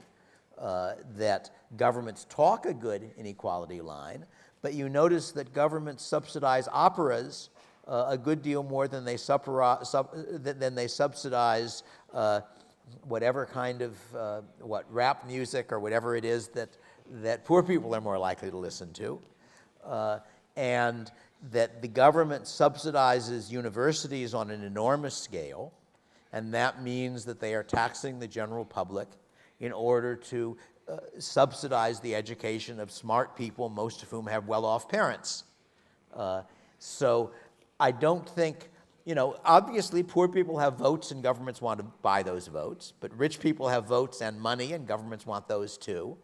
That governments talk a good inequality line, but you notice that governments subsidize operas a good deal more than they subsidize whatever kind of rap music or whatever it is that poor people are more likely to listen to. and that the government subsidizes universities on an enormous scale, and that means that they are taxing the general public in order to subsidize the education of smart people, most of whom have well-off parents. So I don't think, obviously poor people have votes and governments want to buy those votes, but rich people have votes and money and governments want those too.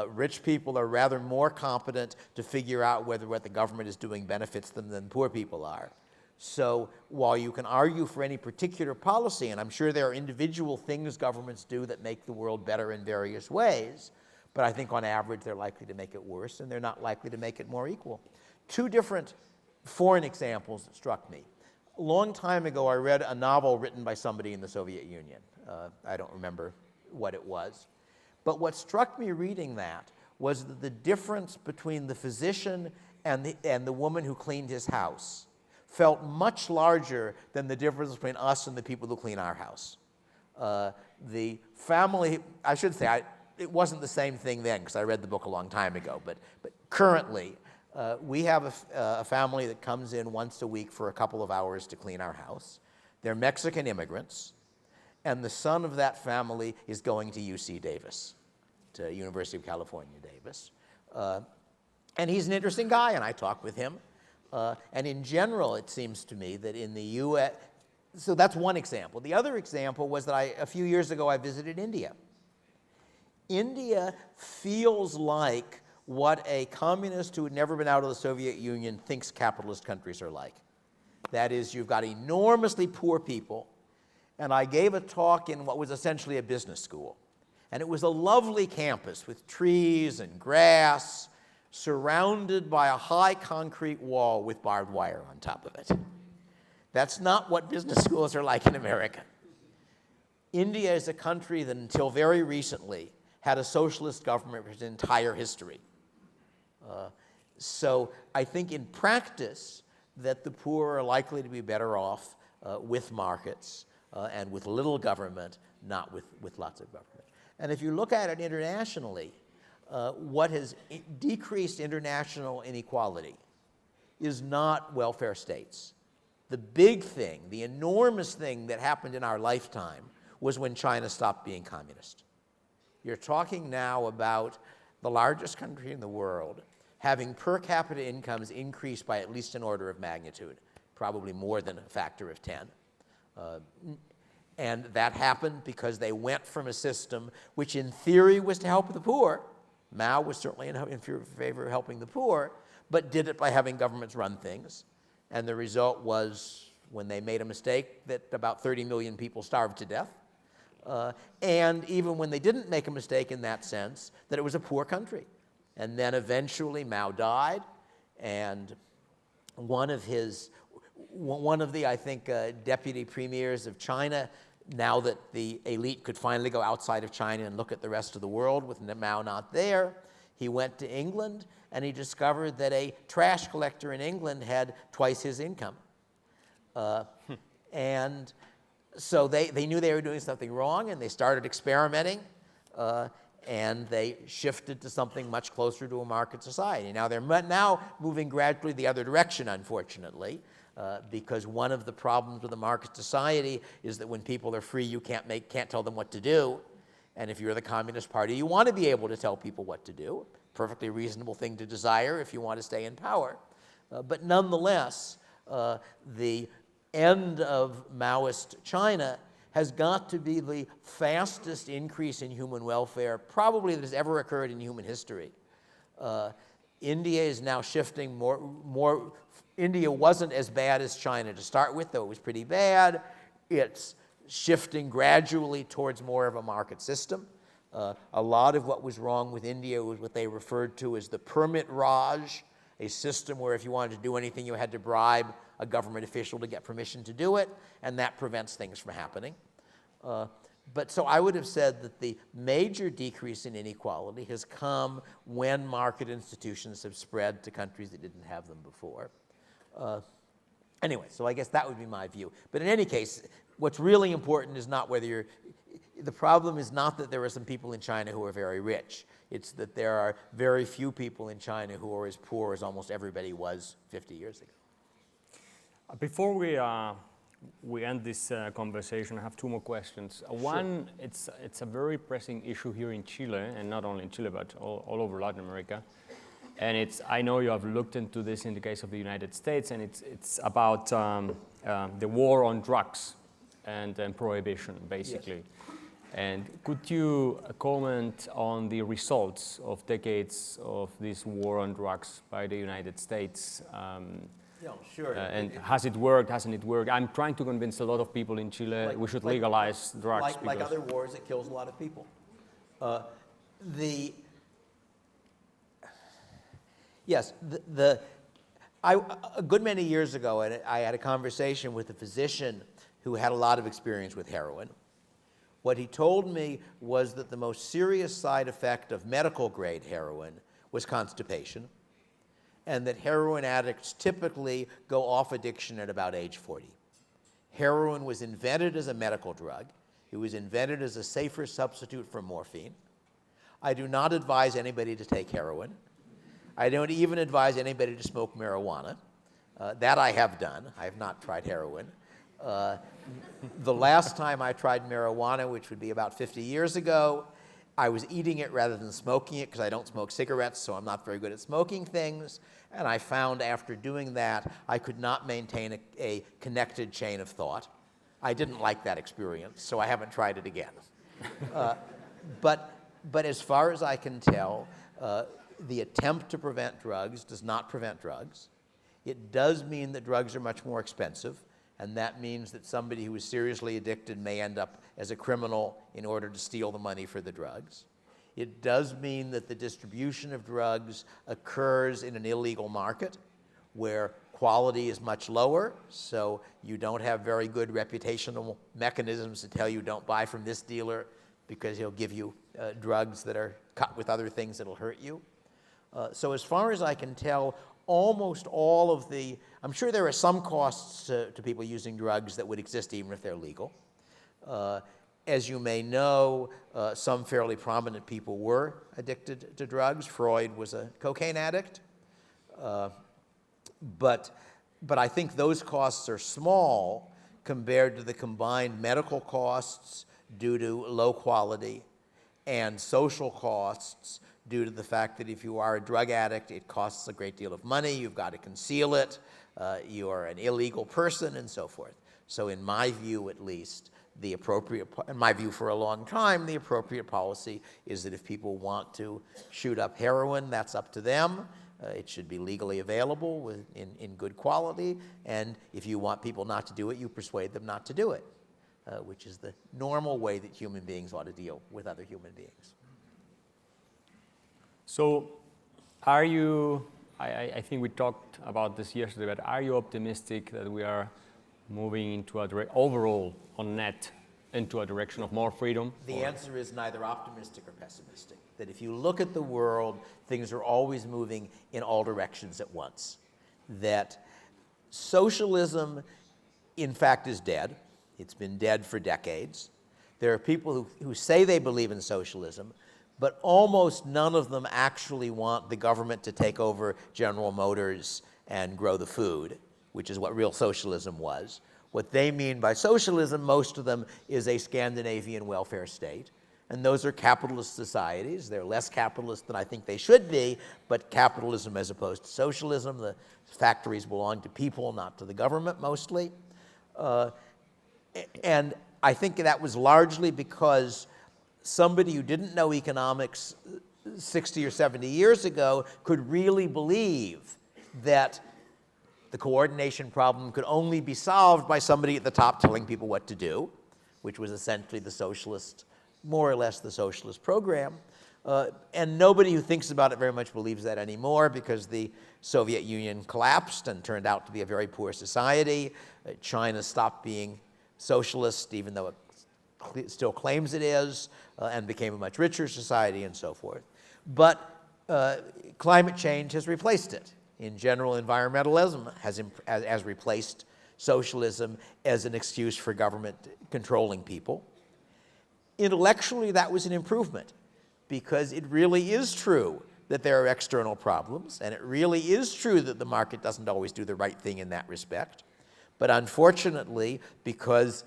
Rich people are rather more competent to figure out whether what the government is doing benefits them than poor people are. So while you can argue for any particular policy, and I'm sure there are individual things governments do that make the world better in various ways, but I think on average they're likely to make it worse, and they're not likely to make it more equal. Two different foreign examples that struck me. A long time ago, I read a novel written by somebody in the Soviet Union. I don't remember what it was. But what struck me reading that was that the difference between the physician and the woman who cleaned his house felt much larger than the difference between us and the people who clean our house. The family, I should say, it wasn't the same thing then because I read the book a long time ago, but currently we have a family that comes in once a week for a couple of hours to clean our house. They're Mexican immigrants, and the son of that family is going to UC Davis, to University of California, Davis. And he's an interesting guy, and I talk with him. And in general, it seems to me that in the U.S., so that's one example. The other example was that a few years ago I visited India. India feels like what a communist who had never been out of the Soviet Union thinks capitalist countries are like. That is, you've got enormously poor people, and I gave a talk in what was essentially a business school. And it was a lovely campus with trees and grass, surrounded by a high concrete wall with barbed wire on top of it. That's not what business schools are like in America. India is a country that until very recently had a socialist government for its entire history. So I think in practice that the poor are likely to be better off with markets and with little government, not with lots of government. And if you look at it internationally, what has decreased international inequality is not welfare states. The big thing, the enormous thing that happened in our lifetime was when China stopped being communist. You're talking now about the largest country in the world having per capita incomes increase by at least an order of magnitude, probably more than a factor of 10. And that happened because they went from a system which in theory was to help the poor. Mao was certainly in favor of helping the poor, but did it by having governments run things. And the result was, when they made a mistake, that about 30 million people starved to death. And even when they didn't make a mistake in that sense, that it was a poor country. And then eventually Mao died, and one of the, I think, deputy premiers of China, now that the elite could finally go outside of China and look at the rest of the world with Mao not there, he went to England and he discovered that a trash collector in England had twice his income. And so they knew they were doing something wrong, and they started experimenting, and they shifted to something much closer to a market society. Now they're now moving gradually the other direction, unfortunately, because one of the problems with a market society is that when people are free, you can't tell them what to do. And if you're the Communist Party, you want to be able to tell people what to do. Perfectly reasonable thing to desire if you want to stay in power. But nonetheless, the end of Maoist China has got to be the fastest increase in human welfare probably that has ever occurred in human history. India is now shifting more. India wasn't as bad as China to start with, though it was pretty bad. It's shifting gradually towards more of a market system. A lot of what was wrong with India was what they referred to as the permit Raj, a system where if you wanted to do anything, you had to bribe a government official to get permission to do it, and that prevents things from happening. But so I would have said that the major decrease in inequality has come when market institutions have spread to countries that didn't have them before. Anyway, so I guess that would be my view. But in any case, what's really important is not whether the problem is not that there are some people in China who are very rich. It's that there are very few people in China who are as poor as almost everybody was 50 years ago. Before we end this conversation, I have two more questions. One, it's a very pressing issue here in Chile, and not only in Chile, but all over Latin America. And I know you have looked into this in the case of the United States, and it's about the war on drugs and prohibition, basically. Yes. And could you comment on the results of decades of this war on drugs by the United States? Yeah, sure. And has it worked, hasn't it worked? I'm trying to convince a lot of people in Chile we should legalize drugs. Like other wars, it kills a lot of people. A good many years ago, I had a conversation with a physician who had a lot of experience with heroin. What he told me was that the most serious side effect of medical-grade heroin was constipation, and that heroin addicts typically go off addiction at about age 40. Heroin was invented as a medical drug. It was invented as a safer substitute for morphine. I do not advise anybody to take heroin. I don't even advise anybody to smoke marijuana. That I have done. I have not tried heroin. The last time I tried marijuana, which would be about 50 years ago, I was eating it rather than smoking it because I don't smoke cigarettes, so I'm not very good at smoking things. And I found after doing that, I could not maintain a connected chain of thought. I didn't like that experience, so I haven't tried it again. But as far as I can tell, the attempt to prevent drugs does not prevent drugs. It does mean that drugs are much more expensive, and that means that somebody who is seriously addicted may end up as a criminal in order to steal the money for the drugs. It does mean that the distribution of drugs occurs in an illegal market where quality is much lower, so you don't have very good reputational mechanisms to tell you don't buy from this dealer because he'll give you drugs that are cut with other things that'll hurt you. So as far as I can tell, almost all of I'm sure there are some costs to people using drugs that would exist even if they're legal. As you may know, some fairly prominent people were addicted to drugs. Freud was a cocaine addict. But I think those costs are small compared to the combined medical costs due to low quality and social costs due to the fact that if you are a drug addict, it costs a great deal of money, you've got to conceal it, you are an illegal person, and so forth. So in my view, at least, in my view for a long time, the appropriate policy is that if people want to shoot up heroin, that's up to them. It should be legally available in good quality, and if you want people not to do it, you persuade them not to do it, which is the normal way that human beings ought to deal with other human beings. So are you, I think we talked about this yesterday, but are you optimistic that we are moving into overall on net into a direction of more freedom? The answer is neither optimistic or pessimistic. That if you look at the world, things are always moving in all directions at once. That socialism, in fact, is dead. It's been dead for decades. There are people who say they believe in socialism, but almost none of them actually want the government to take over General Motors and grow the food, which is what real socialism was. What they mean by socialism, most of them, is a Scandinavian welfare state. And those are capitalist societies. They're less capitalist than I think they should be, but capitalism as opposed to socialism. The factories belong to people, not to the government, mostly. And I think that was largely because somebody who didn't know economics 60 or 70 years ago could really believe that the coordination problem could only be solved by somebody at the top telling people what to do, which was essentially the socialist, more or less the socialist program. And nobody who thinks about it very much believes that anymore because the Soviet Union collapsed and turned out to be a very poor society. China stopped being socialist, even though it still claims it is, and became a much richer society and so forth. But climate change has replaced it. In general, environmentalism has replaced socialism as an excuse for government controlling people. Intellectually, that was an improvement because it really is true that there are external problems, and it really is true that the market doesn't always do the right thing in that respect. But unfortunately, because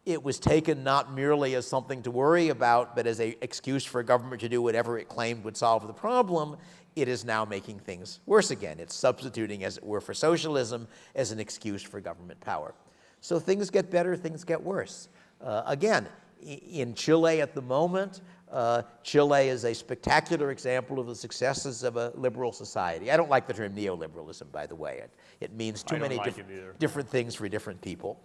it was taken not merely as something to worry about, but as an excuse for a government to do whatever it claimed would solve the problem, it is now making things worse again. It's substituting, as it were, for socialism as an excuse for government power. So things get better, things get worse. Again, in Chile at the moment, Chile is a spectacular example of the successes of a liberal society. I don't like the term neoliberalism, by the way. It means too many different things for different people.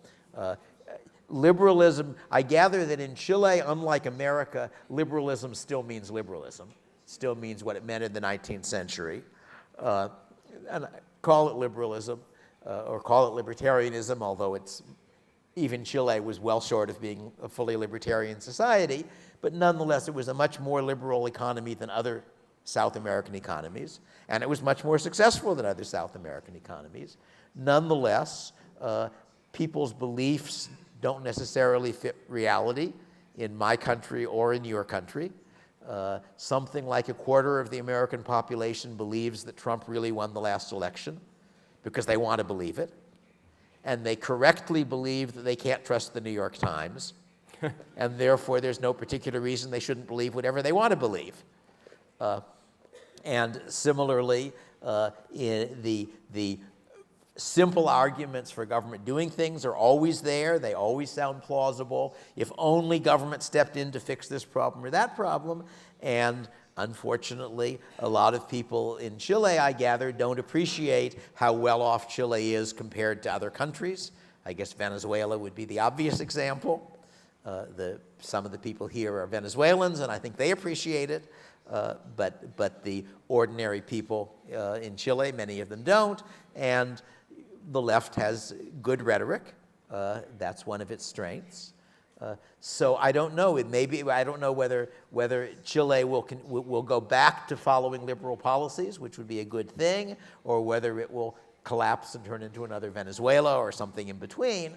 Liberalism, I gather that in Chile, unlike America, liberalism still means liberalism. Still means what it meant in the 19th century. And call it liberalism or call it libertarianism, although it's even Chile was well short of being a fully libertarian society, but nonetheless it was a much more liberal economy than other South American economies, and it was much more successful than other South American economies. Nonetheless, people's beliefs don't necessarily fit reality in my country or in your country. Something like a quarter of the American population believes that Trump really won the last election because they want to believe it. And they correctly believe that they can't trust the New York Times. And therefore, there's no particular reason they shouldn't believe whatever they want to believe. And similarly, the simple arguments for government doing things are always there. They always sound plausible. If only government stepped in to fix this problem or that problem. And unfortunately, a lot of people in Chile, I gather, don't appreciate how well off Chile is compared to other countries. I guess Venezuela would be the obvious example. Some of the people here are Venezuelans, and I think they appreciate it. But the ordinary people in Chile, many of them don't. And the left has good rhetoric. That's one of its strengths. So I don't know. I don't know whether Chile will go back to following liberal policies, which would be a good thing, or whether it will collapse and turn into another Venezuela or something in between.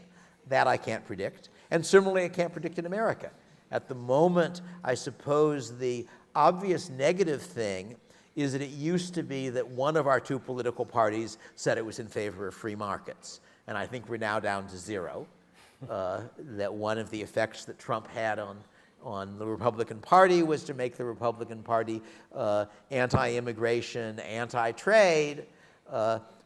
That I can't predict. And similarly, I can't predict in America. At the moment, I suppose the obvious negative thing is that it used to be that one of our two political parties said it was in favor of free markets. And I think we're now down to zero. That one of the effects that Trump had on the Republican Party was to make the Republican Party anti-immigration, anti-trade,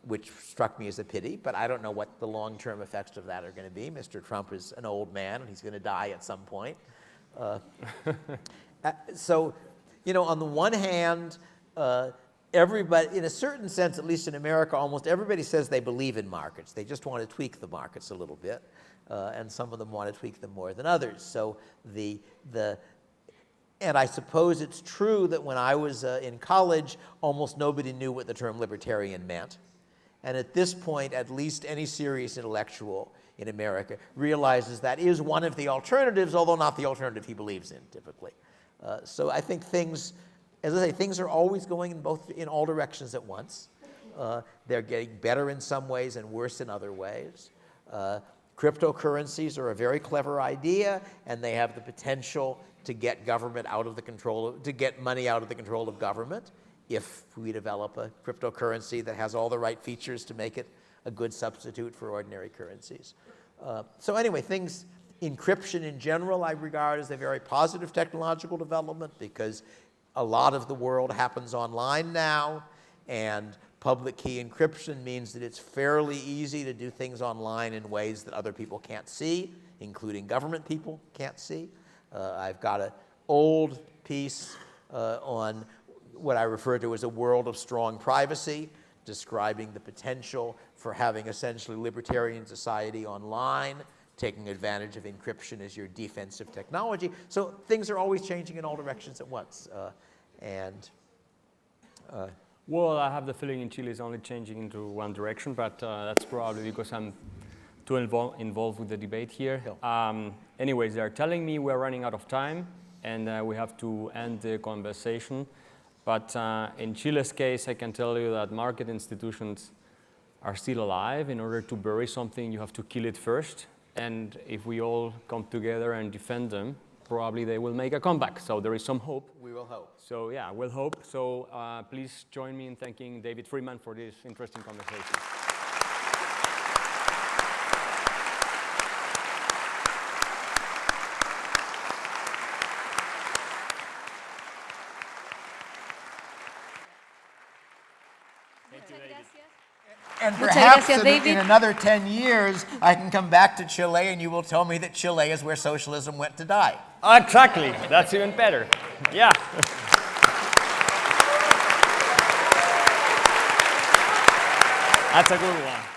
which struck me as a pity, but I don't know what the long-term effects of that are going to be. Mr. Trump is an old man, and he's going to die at some point. So, on the one hand, everybody, in a certain sense, at least in America, almost everybody says they believe in markets. They just want to tweak the markets a little bit, and some of them want to tweak them more than others. So and I suppose it's true that when I was in college, almost nobody knew what the term libertarian meant. And at this point, at least any serious intellectual in America realizes that is one of the alternatives, although not the alternative he believes in, typically. So I think things, as I say, things are always going in all directions at once. They're getting better in some ways and worse in other ways. Cryptocurrencies are a very clever idea, and they have the potential to get government out of the control, to get money out of the control of government, if we develop a cryptocurrency that has all the right features to make it a good substitute for ordinary currencies. So anyway, encryption in general I regard as a very positive technological development because a lot of the world happens online now, and public key encryption means that it's fairly easy to do things online in ways that other people can't see, including government people can't see. I've got an old piece on what I refer to as a world of strong privacy, describing the potential for having essentially libertarian society online, taking advantage of encryption as your defensive technology. So things are always changing in all directions at once. Well, I have the feeling in Chile is only changing into one direction, but that's probably because I'm too involved with the debate here. Anyways, they're telling me we're running out of time, and we have to end the conversation. But in Chile's case, I can tell you that market institutions are still alive. In order to bury something, you have to kill it first. And if we all come together and defend them, probably they will make a comeback. So there is some hope. We will hope. So yeah, we'll hope. So please join me in thanking David Friedman for this interesting conversation. And Muchas perhaps gracias, David. in another 10 years, I can come back to Chile and you will tell me that Chile is where socialism went to die. Exactly. That's even better. Yeah. That's a good one.